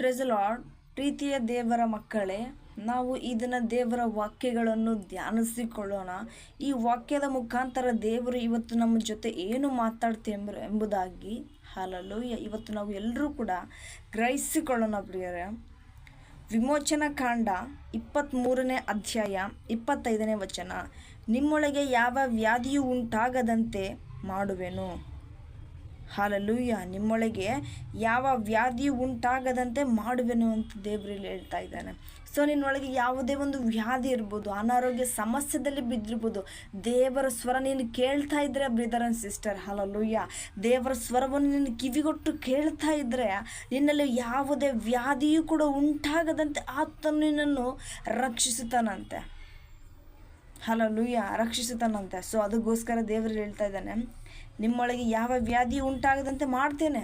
Press lord, ಪ್ರೀತಿಯ ದೇವರ ಮಕ್ಕಳೇ, ನಾವು ಇದನ್ನ ದೇವರ ವಾಕ್ಯಗಳನ್ನು ಧ್ಯಾನಿಸಿಕೊಳ್ಳೋಣ. ಈ ವಾಕ್ಯದ ಮುಖಾಂತರ ದೇವರು ಇವತ್ತು ನಮ್ಮ ಜೊತೆ ಏನು ಮಾತಾಡ್ತೇವೆ ಎಂಬುದಾಗಿ ಹಲ್ಲೆಲೂಯಾ ಇವತ್ತು ನಾವು ಎಲ್ಲರೂ ಕೂಡ ಗ್ರಹಿಸಿಕೊಳ್ಳೋಣ ಪ್ರಿಯರೇ. ವಿಮೋಚನಾ ಕಾಂಡ 23ನೇ ಅಧ್ಯಾಯ 25ನೇ ವಚನ. ನಿಮ್ಮೊಳಗೆ ಯಾವ ವ್ಯಾಧಿಯೂ ಉಂಟಾಗದಂತೆ ಮಾಡುವೆನು. ಹಲ್ಲೆಲೂಯಾ, ನಿಮ್ಮೊಳಗೆ ಯಾವ ವ್ಯಾಧಿಯೂ ಉಂಟಾಗದಂತೆ ಮಾಡುವೆನು ಅಂತ ದೇವರಲ್ಲಿ ಹೇಳ್ತಾ ಇದ್ದಾನೆ. ಸೊ ನಿನ್ನೊಳಗೆ ಯಾವುದೇ ಒಂದು ವ್ಯಾಧಿ ಇರ್ಬೋದು, ಅನಾರೋಗ್ಯ ಸಮಸ್ಯೆದಲ್ಲಿ ಬಿದ್ದಿರ್ಬೋದು, ದೇವರ ಸ್ವರ ನೀನು ಕೇಳ್ತಾ ಇದ್ರೆ ಬ್ರದರ್ ಆ್ಯಂಡ್ ಸಿಸ್ಟರ್, ಹಲ್ಲೆಲೂಯಾ, ದೇವರ ಸ್ವರವನ್ನು ನೀನು ಕಿವಿಗೊಟ್ಟು ಕೇಳ್ತಾ ಇದ್ರೆ ನಿನ್ನಲ್ಲಿ ಯಾವುದೇ ವ್ಯಾಧಿಯೂ ಕೂಡ ಉಂಟಾಗದಂತೆ ಆತನು ನಿನ್ನನ್ನು ರಕ್ಷಿಸುತ್ತಾನಂತೆ. ಹಲ್ಲೆಲೂಯಾ, ರಕ್ಷಿಸುತ್ತಾನಂತೆ. ಸೊ ಅದಕ್ಕೋಸ್ಕರ ದೇವರು ಹೇಳ್ತಾ ಇದ್ದಾನೆ, ನಿಮ್ಮೊಳಗೆ ಯಾವ ವ್ಯಾಧಿ ಉಂಟಾಗದಂತೆ ಮಾಡ್ತೇನೆ.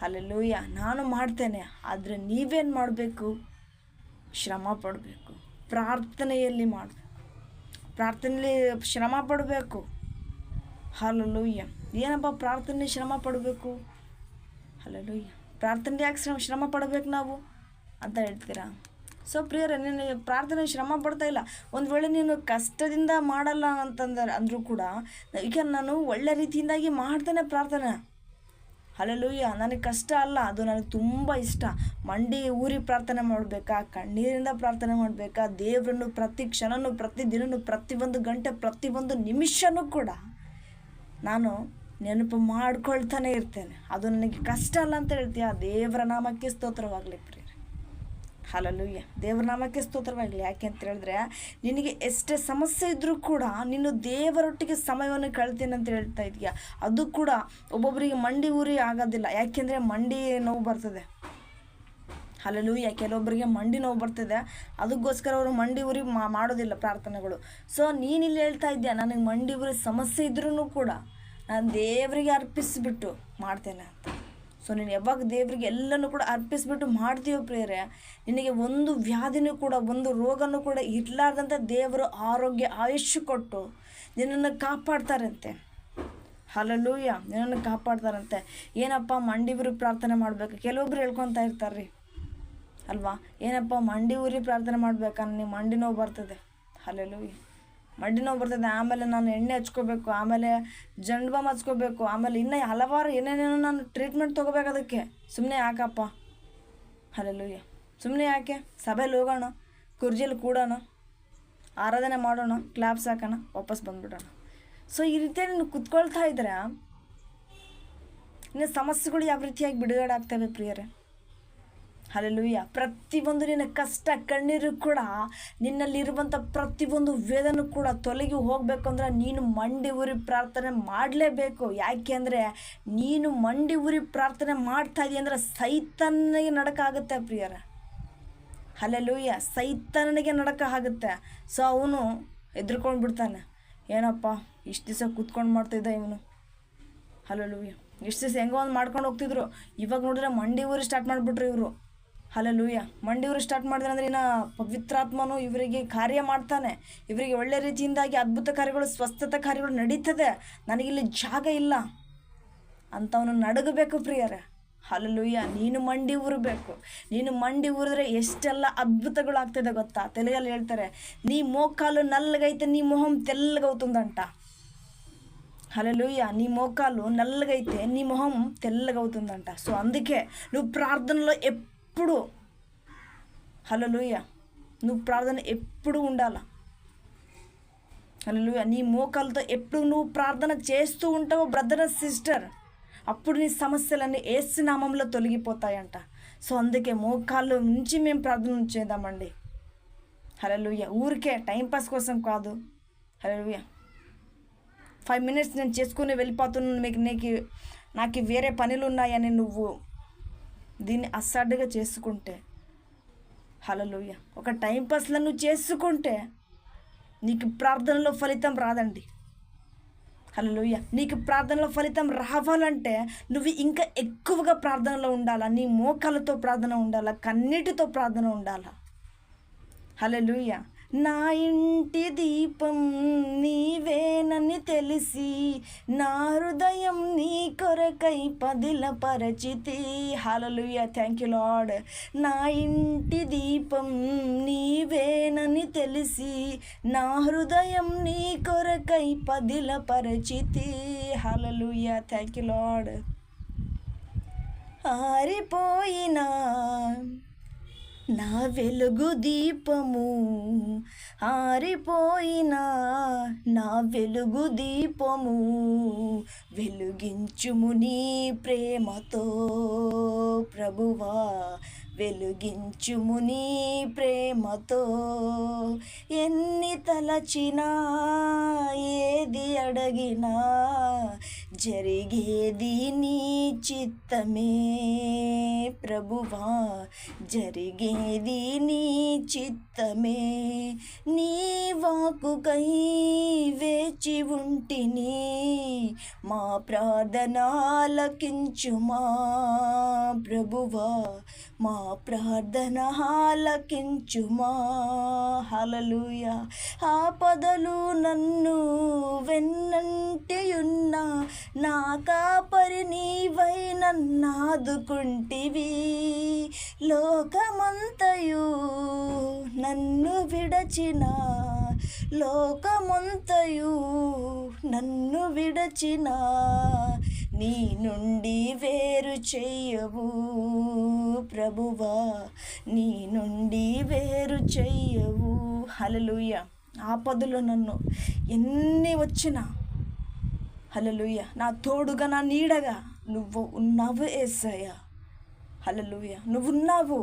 ಹಲ್ಲೆಲೂಯಾ, ನಾನು ಮಾಡ್ತೇನೆ. ಆದರೆ ನೀವೇನು ಮಾಡಬೇಕು? ಶ್ರಮ ಪಡಬೇಕು, ಪ್ರಾರ್ಥನೆಯಲ್ಲಿ ಮಾಡಬೇಕು, ಪ್ರಾರ್ಥನೆಯಲ್ಲಿ ಶ್ರಮ ಪಡಬೇಕು. ಹಲ್ಲೆಲೂಯಾ, ಏನಪ್ಪ ಪ್ರಾರ್ಥನೆ ಶ್ರಮ ಪಡಬೇಕು? ಹಲ್ಲೆಲೂಯಾ, ಪ್ರಾರ್ಥನೆ ಯಾಕೆ ಶ್ರಮ ಪಡಬೇಕು ನಾವು ಅಂತ ಹೇಳ್ತೀರಾ? ಸೊ ಪ್ರಿಯರೇ, ನೀನು ಪ್ರಾರ್ಥನೆ ಶ್ರಮ ಪಡ್ತಾ ಇಲ್ಲ. ಒಂದು ವೇಳೆ ನೀನು ಕಷ್ಟದಿಂದ ಮಾಡಲ್ಲ ಅಂದರೂ ಕೂಡ, ಈಗ ನಾನು ಒಳ್ಳೆ ರೀತಿಯಿಂದಾಗಿ ಮಾಡ್ತೇನೆ ಪ್ರಾರ್ಥನೆ. ಹಲ್ಲೆಲೂಯಾ, ನನಗೆ ಕಷ್ಟ ಅಲ್ಲ, ಅದು ನನಗೆ ತುಂಬ ಇಷ್ಟ. ಮಂಡಿ ಊರಿ ಪ್ರಾರ್ಥನೆ ಮಾಡಬೇಕಾ, ಕಣ್ಣೀರಿಂದ ಪ್ರಾರ್ಥನೆ ಮಾಡಬೇಕಾ, ದೇವರನ್ನು ಪ್ರತಿ ಕ್ಷಣನೂ, ಪ್ರತಿ ದಿನವೂ, ಪ್ರತಿಯೊಂದು ಗಂಟೆ, ಪ್ರತಿಯೊಂದು ನಿಮಿಷವೂ ಕೂಡ ನಾನು ನೆನಪು ಮಾಡ್ಕೊಳ್ತಾನೆ ಇರ್ತೇನೆ. ಅದು ನನಗೆ ಕಷ್ಟ ಅಲ್ಲ ಅಂತ ಹೇಳ್ತೀಯ. ದೇವರ ನಾಮಕ್ಕೆ ಸ್ತೋತ್ರವಾಗಲಿ ಪ್ರಿಯರೇ. ಹಲ್ಲೆಲೂಯಾ, ದೇವರ ನಾಮಕ್ಕೆ ಸ್ತೋತ್ರವಾಗಲಿ. ಯಾಕೆ ಅಂತ ಹೇಳಿದ್ರೆ, ನಿನಗೆ ಎಷ್ಟೇ ಸಮಸ್ಯೆ ಇದ್ದರೂ ಕೂಡ ನೀನು ದೇವರೊಟ್ಟಿಗೆ ಸಮಯವನ್ನು ಕಳ್ತೀನಿ ಅಂತ ಹೇಳ್ತಾ ಇದೆಯಾ. ಅದು ಕೂಡ ಒಬ್ಬೊಬ್ಬರಿಗೆ ಮಂಡಿ ಊರಿ ಆಗೋದಿಲ್ಲ. ಯಾಕೆಂದರೆ ಮಂಡಿ ನೋವು ಬರ್ತದೆ. ಹಲ್ಲೆಲೂಯಾ, ಕೆಲವೊಬ್ಬರಿಗೆ ಮಂಡಿ ನೋವು ಬರ್ತದೆ, ಅದಕ್ಕೋಸ್ಕರ ಅವರು ಮಂಡಿ ಊರಿ ಮಾಡೋದಿಲ್ಲ ಪ್ರಾರ್ಥನೆಗಳು. ಸೊ ನೀನಿಲ್ಲಿ ಹೇಳ್ತಾ ಇದ್ದೀಯ, ನನಗೆ ಮಂಡಿ ಊರಿ ಸಮಸ್ಯೆ ಇದ್ರೂ ಕೂಡ ನಾನು ದೇವರಿಗೆ ಅರ್ಪಿಸಿಬಿಟ್ಟು ಮಾಡ್ತೇನೆ ಅಂತ. ಸೊ ನೀನು ಯಾವಾಗ ದೇವರಿಗೆ ಎಲ್ಲನೂ ಕೂಡ ಅರ್ಪಿಸ್ಬಿಟ್ಟು ಮಾಡ್ತೀವೋ ಪ್ರಿಯರೇ, ನಿನಗೆ ಒಂದು ವ್ಯಾಧಿನೂ ಕೂಡ, ಒಂದು ರೋಗನೂ ಕೂಡ ಇರಲಾರ್ದಂಥ ದೇವರು ಆರೋಗ್ಯ ಆಯುಷ್ಯ ಕೊಟ್ಟು ನಿನ್ನನ್ನು ಕಾಪಾಡ್ತಾರಂತೆ. ಹಲ್ಲೆಲೂಯಾ, ನಿನ್ನನ್ನು ಕಾಪಾಡ್ತಾರಂತೆ. ಏನಪ್ಪ ಮಂಡಿ ಊರಿ ಪ್ರಾರ್ಥನೆ ಮಾಡಬೇಕು? ಕೆಲವೊಬ್ರು ಹೇಳ್ಕೊತಾ ಇರ್ತಾರೆ ರೀ ಅಲ್ವಾ, ಏನಪ್ಪ ಮಂಡಿ ಊರಿ ಪ್ರಾರ್ಥನೆ ಮಾಡಬೇಕಾ, ನನಗೆ ಮಂಡಿ ನೋವು ಬರ್ತದೆ. ಹಲ್ಲೆಲೂಯಾ, ಮಂಡಿ ನೋವು ಬರ್ತದೆ, ಆಮೇಲೆ ನಾನು ಎಣ್ಣೆ ಹಚ್ಕೋಬೇಕು, ಆಮೇಲೆ ಜಂಡು ಬಾಮ್ ಹಚ್ಕೋಬೇಕು, ಆಮೇಲೆ ಇನ್ನೂ ಹಲವಾರು ಏನೇನೇನೋ ನಾನು ಟ್ರೀಟ್ಮೆಂಟ್ ತೊಗೋಬೇಕು. ಅದಕ್ಕೆ ಸುಮ್ಮನೆ ಯಾಕಪ್ಪ? ಹಲ್ಲೆಲೂಯಾ, ಸುಮ್ಮನೆ ಯಾಕೆ? ಸಭೆಯಲ್ಲಿ ಹೋಗೋಣ, ಕುರ್ಜಿಯಲ್ಲಿ ಕೂಡೋಣ, ಆರಾಧನೆ ಮಾಡೋಣ, ಕ್ಲಾಪ್ಸ್ ಹಾಕೋಣ, ವಾಪಸ್ ಬಂದುಬಿಡೋಣ. ಸೊ ಈ ರೀತಿಯಾಗಿ ನೀನು ಕುತ್ಕೊಳ್ತಾ ಇದ್ರೆ ನಿನ್ನ ಸಮಸ್ಯೆಗಳು ಯಾವ ರೀತಿಯಾಗಿ ಬಿಡುಗಡೆ ಆಗ್ತವೆ ಪ್ರಿಯರೇ. ಹಲ್ಲೆಲೂಯಾ, ಪ್ರತಿಯೊಂದು ನಿನ್ನ ಕಷ್ಟ ಕಣ್ಣೀರು ಕೂಡ, ನಿನ್ನಲ್ಲಿರುವಂಥ ಪ್ರತಿಯೊಂದು ವೇದನೂ ಕೂಡ ತೊಲಗಿ ಹೋಗಬೇಕಂದ್ರೆ ನೀನು ಮಂಡಿ ಊರಿ ಪ್ರಾರ್ಥನೆ ಮಾಡಲೇಬೇಕು. ಯಾಕೆ ಅಂದರೆ ನೀನು ಮಂಡಿ ಊರಿ ಪ್ರಾರ್ಥನೆ ಮಾಡ್ತಾ ಇದೀಯ ಅಂದರೆ ಸೈತಾನನಿಗೆ ನಡಕ ಆಗುತ್ತೆ ಪ್ರಿಯರೇ. ಹಲ್ಲೆಲೂಯಾ, ಸೈತಾನನಿಗೆ ನಡಕ ಆಗುತ್ತೆ. ಸೊ ಅವನು ಹೆದರ್ಕೊಂಡು ಬಿಡ್ತಾನೆ, ಏನಪ್ಪ ಇಷ್ಟು ದಿವಸ ಕೂತ್ಕೊಂಡು ಮಾಡ್ತಿದ್ದ ಇವನು. ಹಲ್ಲೆಲೂಯಾ, ಇಷ್ಟು ದಿವಸ ಹೆಂಗೋ ಒಂದು ಮಾಡ್ಕೊಂಡು ಹೋಗ್ತಿದ್ರು, ಇವಾಗ ನೋಡಿದ್ರೆ ಮಂಡಿ ಊರಿ ಸ್ಟಾರ್ಟ್ ಮಾಡಿಬಿಟ್ರು ಇವರು. ಹಲ್ಲೆಲೂಯಾ, ಮಂಡಿ ಊರಿ ಸ್ಟಾರ್ಟ್ ಮಾಡಿದ್ರೆ ಅಂದರೆ ಇನ್ನು ಪವಿತ್ರಾತ್ಮನು ಇವರಿಗೆ ಕಾರ್ಯ ಮಾಡ್ತಾನೆ. ಇವರಿಗೆ ಒಳ್ಳೆ ರೀತಿಯಿಂದಾಗಿ ಅದ್ಭುತ ಕಾರ್ಯಗಳು, ಸ್ವಸ್ಥತೆ ಕಾರ್ಯಗಳು ನಡೀತದೆ. ನನಗಿಲ್ಲಿ ಜಾಗ ಇಲ್ಲ ಅಂತವನು ನಡಗಬೇಕು ಪ್ರಿಯರೇ. ಹಲ್ಲೆಲೂಯಾ, ನೀನು ಮಂಡಿ ಊರಬೇಕು. ನೀನು ಮಂಡಿ ಊರಿದ್ರೆ ಎಷ್ಟೆಲ್ಲ ಅದ್ಭುತಗಳು ಆಗ್ತದೆ ಗೊತ್ತಾ? ತೆಲುಗಲ್ಲಿ ಹೇಳ್ತಾರೆ, ನೀ ಮೋಕಾಲು ನಲ್ಲಗೈತೆ నీ మొహం తెల్లగవుతుందంట. హల్లెలూయా, నీ మోకాలు నల్లగైతే నీ మొహం తెల్లగవుతుందంట. సో అందుకే నువ్వు ప్రార్థనలో ఎప్పుడు, హల్లెలూయా, నువ్వు ప్రార్థన ఎప్పుడు ఉండాలా. హల్లెలూయా, నీ మోకాలతో ఎప్పుడు నువ్వు ప్రార్థన చేస్తూ ఉంటావో బ్రదర్ అండ్ సిస్టర్, అప్పుడు నీ సమస్యలన్నీ యేసు నామంలో తొలగిపోతాయంట. సో అందుకే మోకాళ్ళు నుంచి మేము ప్రార్థన చేద్దామండి. హల్లెలూయా, ఊరికే టైంపాస్ కోసం కాదు. హల్లెలూయా, 5 minutes నేను చేసుకుని వెళ్ళిపోతున్నాను, నాకు వేరే పనులు ఉన్నాయని నువ్వు దీన్ని అస్సడ్డుగా చేసుకుంటే, హల్లెలూయా, ఒక టైంపాస్లో నువ్వు చేసుకుంటే నీకు ప్రార్థనలో ఫలితం రాదండి. హల్లెలూయా, నీకు ప్రార్థనలో ఫలితం రావాలంటే నువ్వు ఇంకా ఎక్కువగా ప్రార్థనలో ఉండాలా, నీ మోకాలతో ప్రార్థన ఉండాలా, కన్నీటితో ప్రార్థన ఉండాలా. హల్లెలూయా, నా ఇంటి దీపం నీవేనని తెలిసి నా హృదయం నీ కొరకై పదిలపరచితి. హల్లెలూయా, థ్యాంక్ యూ లార్డ్. నా ఇంటి దీపం నీవేనని తెలిసి నా హృదయం నీ కొరకై పదిలపరచితి. హల్లెలూయా, థ్యాంక్ యూ లార్డ్. ఆరిపోయినా నా వెలుగు దీపము, ఆరిపోయినా నా వెలుగు దీపము, వెలుగించుము నీ ప్రేమతో ప్రభువా, వెలుగించుము నీ ప్రేమతో. ఎన్ని తలచినా ఏది అడగినా జరిగేది నీ చిత్తమే ప్రభువా, జరిగేది నీ చిత్తమే. నీ వాక్కుకై వేచి ఉంటిని, మా ప్రార్థన ఆలకించుమా ప్రభువా, మా ప్రార్థన ఆలకించుమా. హల్లెలూయా. ఆపదలు నన్ను వెన్నంటియున్నా నా కాపరి నీవై నన్నాదుకుంటివి. లోకమంతయు నన్ను విడచిన, లోకమంతయు నన్ను విడచిన నీ నుండి వేరు చెయ్యవు ప్రభువా, నీ నుండి వేరు చెయ్యవు. హల్లెలూయా. ఆపదలు నన్ను ఎన్ని వచ్చినా, హల్లెలూయా, నా తోడుగా నా నీడగా నువ్వు ఉన్నావు యేసయ్యా. హల్లెలూయా, నువ్వు ఉన్నావు.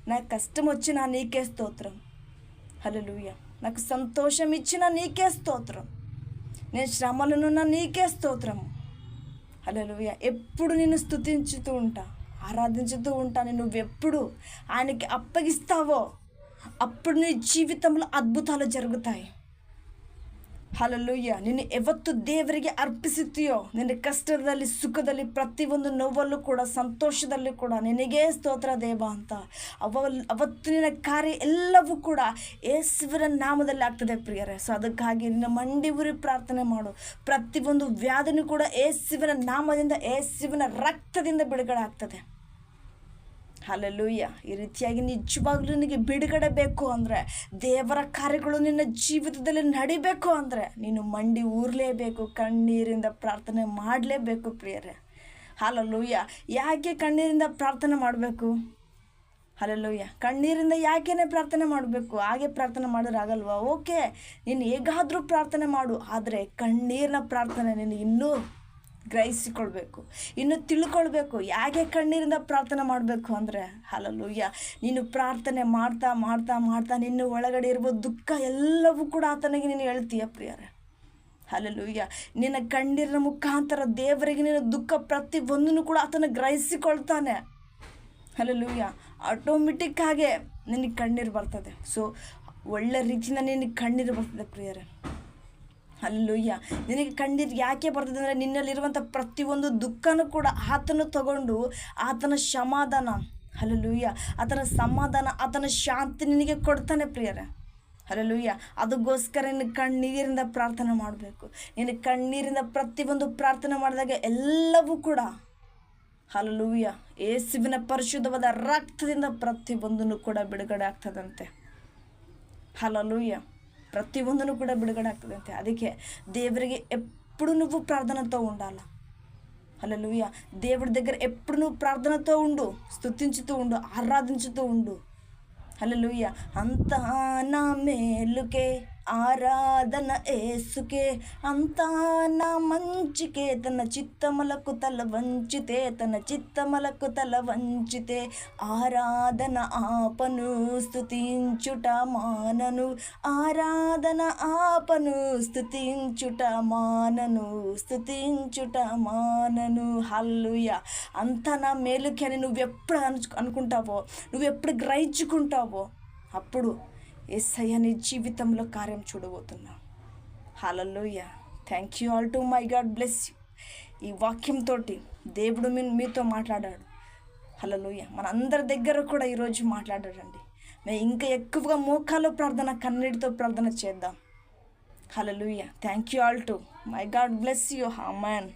నాకు కష్టం వచ్చినా నీకే స్తోత్రం. హల్లెలూయా. నాకు సంతోషం ఇచ్చినా నీకే స్తోత్రం. నేను శ్రమలనున్నా నీకే స్తోత్రం. హల్లెలూయా. ఎప్పుడు నిన్ను స్తుతించుతూ ఉంటా, ఆరాధించుతూ ఉంటాను. నువ్వెప్పుడు ఆయనకి అప్పగిస్తావో అప్పుడు నీ జీవితంలో అద్భుతాలు జరుగుతాయి. ಹಲ್ಲೆಲೂಯಾ. ನಿನ್ನ ಯಾವತ್ತು ದೇವರಿಗೆ ಅರ್ಪಿಸುತ್ತೀಯೋ, ನಿನ್ನ ಕಷ್ಟದಲ್ಲಿ ಸುಖದಲ್ಲಿ ಪ್ರತಿಯೊಂದು ನೋವಲ್ಲೂ ಕೂಡ ಸಂತೋಷದಲ್ಲಿ ಕೂಡ ನಿನಗೇ ಸ್ತೋತ್ರ ದೇವ ಅಂತ ಅವತ್ತು ನಿನ್ನ ಕಾರ್ಯ ಎಲ್ಲವೂ ಕೂಡ ಯೇಸುವಿನ ನಾಮದಲ್ಲಿ ಆಗ್ತದೆ ಪ್ರಿಯರೇ. ಸೊ ಅದಕ್ಕಾಗಿ ನಿನ್ನ ಮಂಡಿ ಉರಿ ಪ್ರಾರ್ಥನೆ ಮಾಡು. ಪ್ರತಿಯೊಂದು ವ್ಯಾಧಿನೂ ಕೂಡ ಯೇಸುವಿನ ನಾಮದಿಂದ, ಯೇಸುವಿನ ರಕ್ತದಿಂದ ಬಿಡುಗಡೆ ಆಗ್ತದೆ. ಹಲ್ಲೆಲೂಯಾ. ಈ ರೀತಿಯಾಗಿ ನಿಜವಾಗ್ಲೂ ನಿನಗೆ ಬಿಡುಗಡೆ ಬೇಕು ಅಂದರೆ, ದೇವರ ಕಾರ್ಯಗಳು ನಿನ್ನ ಜೀವಿತದಲ್ಲಿ ನಡಿಬೇಕು ಅಂದರೆ ನೀನು ಮಂಡಿ ಊರಲೇಬೇಕು, ಕಣ್ಣೀರಿಂದ ಪ್ರಾರ್ಥನೆ ಮಾಡಲೇಬೇಕು ಪ್ರಿಯರೇ. ಹಲ್ಲೆಲೂಯಾ. ಯಾಕೆ ಕಣ್ಣೀರಿಂದ ಪ್ರಾರ್ಥನೆ ಮಾಡಬೇಕು? ಹಲ್ಲೆಲೂಯಾ. ಕಣ್ಣೀರಿಂದ ಯಾಕೆನೇ ಪ್ರಾರ್ಥನೆ ಮಾಡಬೇಕು? ಹಾಗೆ ಪ್ರಾರ್ಥನೆ ಮಾಡಿದ್ರೆ ಆಗಲ್ವಾ? ಓಕೆ, ನೀನು ಹೇಗಾದರೂ ಪ್ರಾರ್ಥನೆ ಮಾಡು, ಆದರೆ ಕಣ್ಣೀರಿನ ಪ್ರಾರ್ಥನೆ ನೀನು ಇನ್ನೂ ಗ್ರಹಿಸಿಕೊಳ್ಬೇಕು, ಇನ್ನು ತಿಳ್ಕೊಳ್ಬೇಕು. ಯಾಕೆ ಕಣ್ಣೀರಿಂದ ಪ್ರಾರ್ಥನೆ ಮಾಡಬೇಕು ಅಂದರೆ, ಹಲ್ಲೆಲೂಯಾ, ನೀನು ಪ್ರಾರ್ಥನೆ ಮಾಡ್ತಾ ಮಾಡ್ತಾ ಮಾಡ್ತಾ ನಿನ್ನ ಒಳಗಡೆ ಇರುವ ದುಃಖ ಎಲ್ಲವೂ ಕೂಡ ಆತನಿಗೆ ನೀನು ಹೇಳ್ತೀಯ ಪ್ರಿಯರೇ. ಹಲ್ಲೆಲೂಯಾ. ನಿನ್ನ ಕಣ್ಣೀರಿನ ಮುಖಾಂತರ ದೇವರಿಗೆ ನಿನ್ನ ದುಃಖ ಪ್ರತಿಯೊಂದನ್ನು ಕೂಡ ಆತನ ಗ್ರಹಿಸಿಕೊಳ್ತಾನೆ. ಹಲ್ಲೆಲೂಯಾ. ಆಟೋಮೆಟಿಕ್ ಆಗೇ ನಿನಗೆ ಕಣ್ಣೀರು ಬರ್ತದೆ. ಸೊ ಒಳ್ಳೆ ರೀತಿಯಿಂದ ನಿನಗೆ ಕಣ್ಣೀರು ಬರ್ತದೆ ಪ್ರಿಯರೇ. ಹಲ್ಲೆಲೂಯಾ. ನಿನಗೆ ಕಣ್ಣೀರು ಯಾಕೆ ಬರ್ತದೆ ಅಂದರೆ, ನಿನ್ನಲ್ಲಿರುವಂಥ ಪ್ರತಿಯೊಂದು ದುಃಖನೂ ಕೂಡ ಆತನು ತಗೊಂಡು ಆತನ ಸಮಾಧಾನ, ಹಲ್ಲೆಲೂಯಾ, ಆತನ ಸಮಾಧಾನ, ಆತನ ಶಾಂತಿ ನಿನಗೆ ಕೊಡ್ತಾನೆ ಪ್ರಿಯರೇ. ಹಲ್ಲೆಲೂಯಾ. ಅದಕ್ಕೋಸ್ಕರ ನಿನ್ನ ಕಣ್ಣೀರಿಂದ ಪ್ರಾರ್ಥನೆ ಮಾಡಬೇಕು. ನಿನ್ನ ಕಣ್ಣೀರಿಂದ ಪ್ರತಿಯೊಂದು ಪ್ರಾರ್ಥನೆ ಮಾಡಿದಾಗ ಎಲ್ಲವೂ ಕೂಡ, ಹಲ್ಲೆಲೂಯಾ, ಯೇಸುವಿನ ಪರಿಶುದ್ಧವಾದ ರಕ್ತದಿಂದ ಪ್ರತಿಯೊಂದನ್ನು ಕೂಡ ಬಿಡುಗಡೆ ಆಗ್ತದಂತೆ. ಹಲ್ಲೆಲೂಯಾ. ಪ್ರತಿಯೊಂದನ್ನು ಕೂಡ ಬಿಡುಗಡೆ ಆಗ್ತದಂತೆ. ಅದಕ್ಕೆ ದೇವರಿಗೆ ఎప్పుడు నువ్వు ప్రార్థనతో ఉండాలి. హల్లెలూయా. దేవుడి దగ్గర ఎప్పుడు నువ్వు ప్రార్థనతో ఉండు, స్తుతించుతూ ఉండు, ఆరాధించుతూ ఉండు. హల్లెలూయా. అంతా నా మేలుకే ఆరాధన యేసుకే, అంతా నా మంచికే, తన చిత్తములకు తల వంచితే, తన చిత్తములకు తల వంచితే, ఆరాధన ఆపను స్తుతించుట మానను, ఆరాధన ఆపను స్తుతించుట మానను, స్తుతించుట మానను. హల్లెలూయా. అంతా నా మేలుకే అని నువ్వెప్పుడు అనుకుంటావో, నువ్వెప్పుడు గ్రహించుకుంటావో, అప్పుడు యేసయ్య నీ జీవితంలో కార్యం చూడబోతున్నావు. Hallelujah. Thank you all to may God bless you. ఈ వాక్యంతో దేవుడు మీతో మాట్లాడాడు. హల్లెలూయా. మన అందరి దగ్గర కూడా ఈరోజు మాట్లాడాడండి. ఇంకా ఎక్కువగా మోకాల్లో ప్రార్థన, కన్నీటితో ప్రార్థన చేద్దాం. Hallelujah. Thank you all to. May God bless you. Amen.